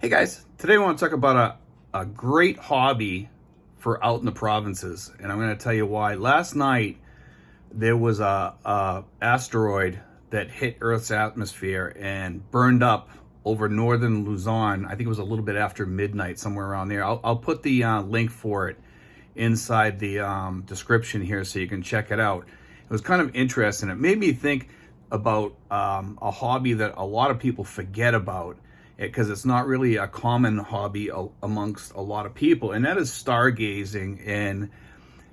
Hey guys, today I want to talk about a great hobby for out in the provinces, and I'm going to tell you why. Last night there was a asteroid that hit Earth's atmosphere and burned up over northern Luzon. I think it was a little bit after midnight, somewhere around there. I'll put the link for it inside the description here so you can check it out. It was kind of interesting. It made me think about a hobby that a lot of people forget about, because it's not really a common hobby amongst a lot of people, and that is stargazing. And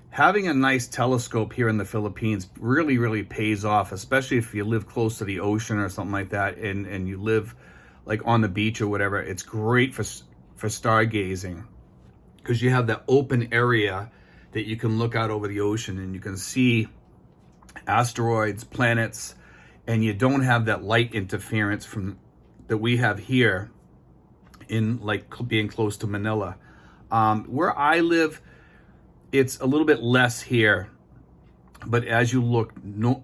having a nice telescope here in the Philippines really pays off, especially if you live close to the ocean or something like that, and you live like on the beach or whatever. It's great for stargazing, because you have that open area that you can look out over the ocean and you can see asteroids, planets, and you don't have that light interference from that we have here in like being close to Manila. Where I live, it's a little bit less here, but as you look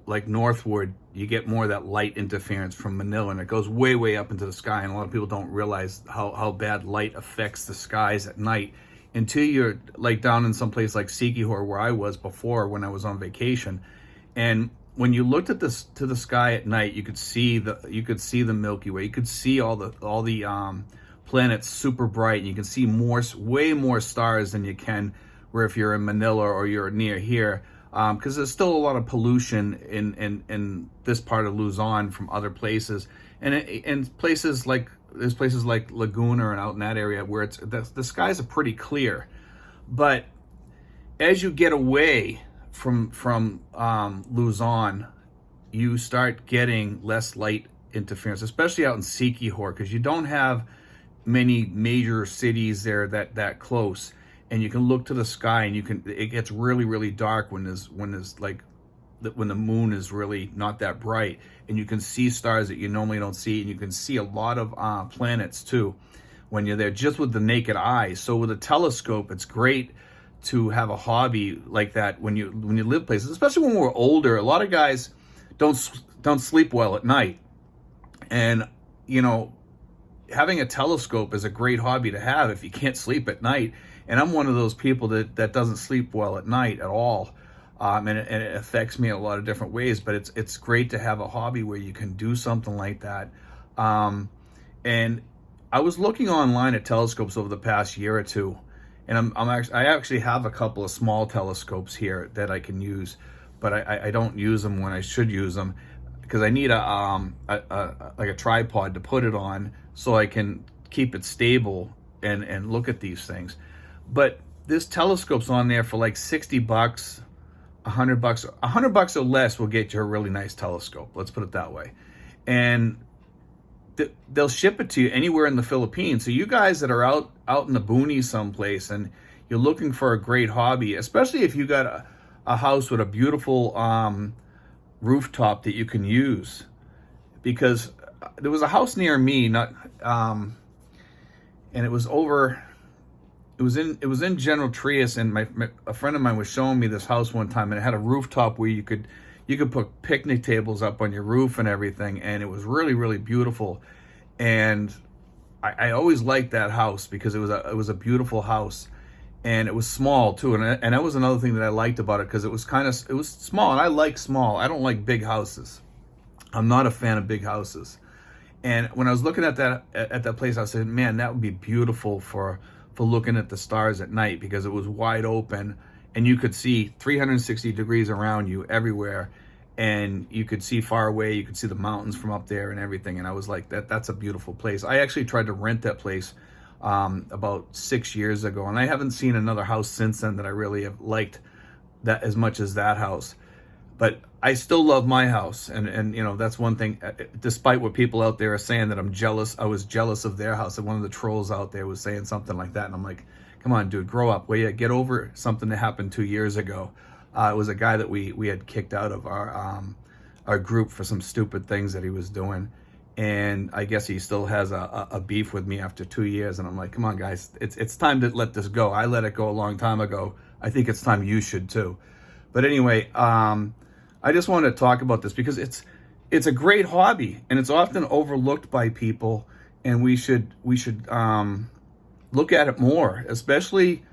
like northward, you get more of that light interference from Manila, and it goes way up into the sky, and a lot of people don't realize how bad light affects the skies at night until you're like down in some place like Siquijor, where I was before when I was on vacation. And when you looked at this to the sky at night, you could see the Milky Way. You could see all the planets super bright, and you can see way more stars than you can where if you're in Manila or you're near here, because there's still a lot of pollution in this part of Luzon from other places, and places like Laguna and out in that area where the skies are pretty clear. But as you get away from Luzon, you start getting less light interference, especially out in Siquijor, because you don't have many major cities there that close, and you can look to the sky, and it gets really dark when the moon is really not that bright, and you can see stars that you normally don't see, and you can see a lot of planets too when you're there just with the naked eye. So with a telescope, it's great to have a hobby like that when you live places, especially when we're older. A lot of guys don't sleep well at night, and having a telescope is a great hobby to have if you can't sleep at night. And I'm one of those people that doesn't sleep well at night at all, and it affects me in a lot of different ways. But it's great to have a hobby where you can do something like that. And I was looking online at telescopes over the past year or two, and I actually have a couple of small telescopes here that I can use, but I don't use them when I should use them, because I need a tripod to put it on so I can keep it stable and look at these things. But this telescope's on there for like $60, $100, $100 or less will get you a really nice telescope. Let's put it that way. And they'll ship it to you anywhere in the Philippines. So you guys that are out in the boonies someplace and you're looking for a great hobby, especially if you got a house with a beautiful rooftop that you can use, because there was a house near me, and it was in General Trias, and a friend of mine was showing me this house one time, and it had a rooftop where you could put picnic tables up on your roof and everything, and it was really beautiful. And I always liked that house because it was a beautiful house, and it was small too. And that was another thing that I liked about it, because it was small, and I like small. I don't like big houses. I'm not a fan of big houses. And when I was looking at that place, I said, man, that would be beautiful for looking at the stars at night, because it was wide open and you could see 360 degrees around you everywhere, and you could see far away. You could see the mountains from up there and everything. And I was like, that's a beautiful place. I actually tried to rent that place about 6 years ago, and I haven't seen another house since then that I really have liked that as much as that house. But I still love my house, and that's one thing. Despite what people out there are saying that I'm jealous, I was jealous of their house. And one of the trolls out there was saying something like that, and I'm like, come on, dude, grow up. Will you get over something that happened 2 years ago? It was a guy that we had kicked out of our group for some stupid things that he was doing, and I guess he still has a beef with me after 2 years. And I'm like, come on, guys, it's time to let this go. I let it go a long time ago. I think it's time you should too. But anyway, I just wanted to talk about this because it's a great hobby, and it's often overlooked by people. and we should look at it more, especially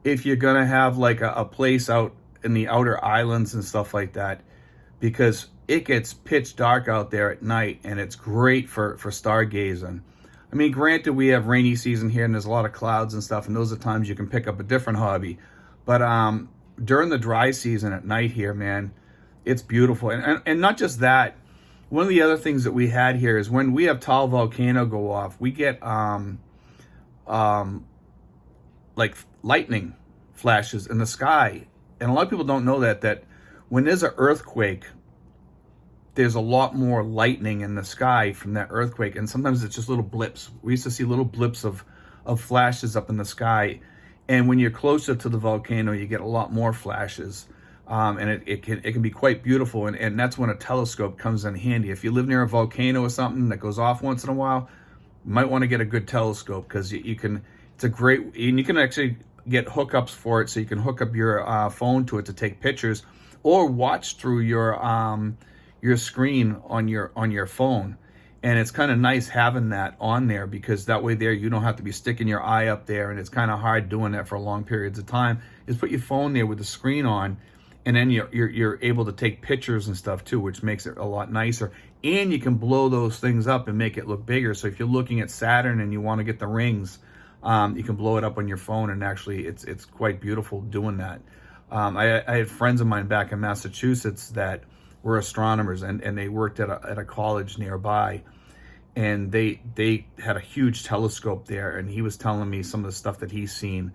if you're gonna have like a place out in the outer islands and stuff like that, because it gets pitch dark out there at night, and it's great for stargazing. I mean, granted, we have rainy season here, and there's a lot of clouds and stuff, and those are times you can pick up a different hobby. But during the dry season at night here, man, it's beautiful. And not just that. One of the other things that we had here is when we have tall volcano go off, we get like lightning flashes in the sky. And a lot of people don't know that when there's an earthquake, there's a lot more lightning in the sky from that earthquake. And sometimes it's just little blips. We used to see little blips of flashes up in the sky. And when you're closer to the volcano, you get a lot more flashes. And it can be quite beautiful. And that's when a telescope comes in handy. If you live near a volcano or something that goes off once in a while, you might want to get a good telescope, because you can, it's a great, and you can actually get hookups for it. So you can hook up your phone to it to take pictures, or watch through your screen on your phone. And it's kind of nice having that on there, because that way there you don't have to be sticking your eye up there, and it's kind of hard doing that for long periods of time. Just put your phone there with the screen on, and then you're able to take pictures and stuff too, which makes it a lot nicer. And you can blow those things up and make it look bigger. So if you're looking at Saturn and you want to get the rings, you can blow it up on your phone, and actually it's quite beautiful doing that. I had friends of mine back in Massachusetts that were astronomers, and they worked at a college nearby, and they had a huge telescope there, and he was telling me some of the stuff that he's seen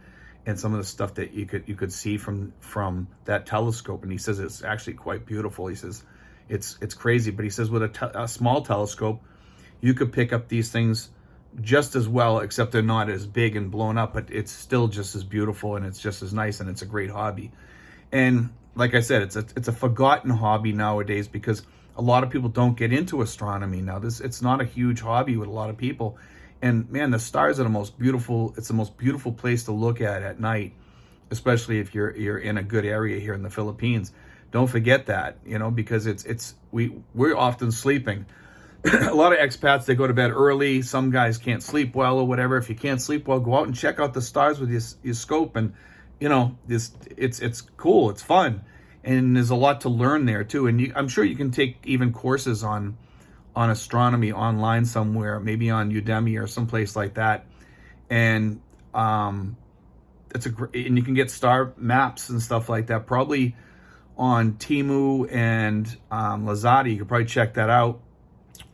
and some of the stuff that you could see from that telescope. And he says it's actually quite beautiful. He says it's crazy, but he says with a small telescope, you could pick up these things just as well, except they're not as big and blown up, but it's still just as beautiful, and it's just as nice, and it's a great hobby. And like I said, it's a forgotten hobby nowadays, because a lot of people don't get into astronomy now. It's not a huge hobby with a lot of people. And man, the stars are the most beautiful. It's the most beautiful place to look at night, especially if you're in a good area here in the Philippines. Don't forget that, because we're often sleeping. A lot of expats, they go to bed early. Some guys can't sleep well or whatever. If you can't sleep well, go out and check out the stars with your scope, and it's cool, it's fun, and there's a lot to learn there too. And I'm sure you can take even courses on astronomy online somewhere, maybe on Udemy or someplace like that. And it's and you can get star maps and stuff like that, probably on Temu and Lazada. You could probably check that out,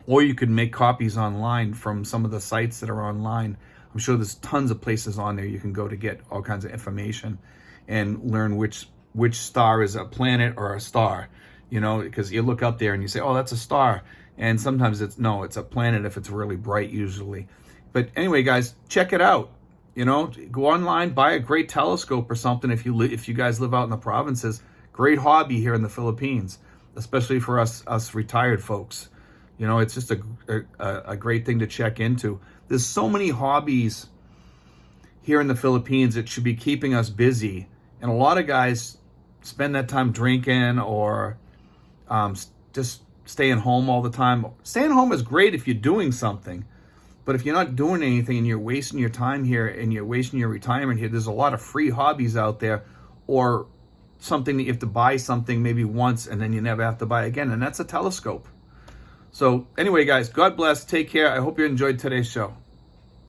or you could make copies online from some of the sites that are online. I'm sure there's tons of places on there you can go to get all kinds of information and learn which star is a planet or a star, because you look up there and you say, oh, that's a star. And sometimes it's a planet if it's really bright usually. But anyway, guys, check it out. Go online, buy a great telescope or something if you guys live out in the provinces. Great hobby here in the Philippines, especially for us retired folks. It's just a great thing to check into. There's so many hobbies here in the Philippines that should be keeping us busy. And a lot of guys spend that time drinking or just staying home all the time. Staying home is great if you're doing something. But if you're not doing anything and you're wasting your time here and you're wasting your retirement here, there's a lot of free hobbies out there, or something that you have to buy something maybe once and then you never have to buy again. And that's a telescope. So anyway, guys, God bless. Take care. I hope you enjoyed today's show.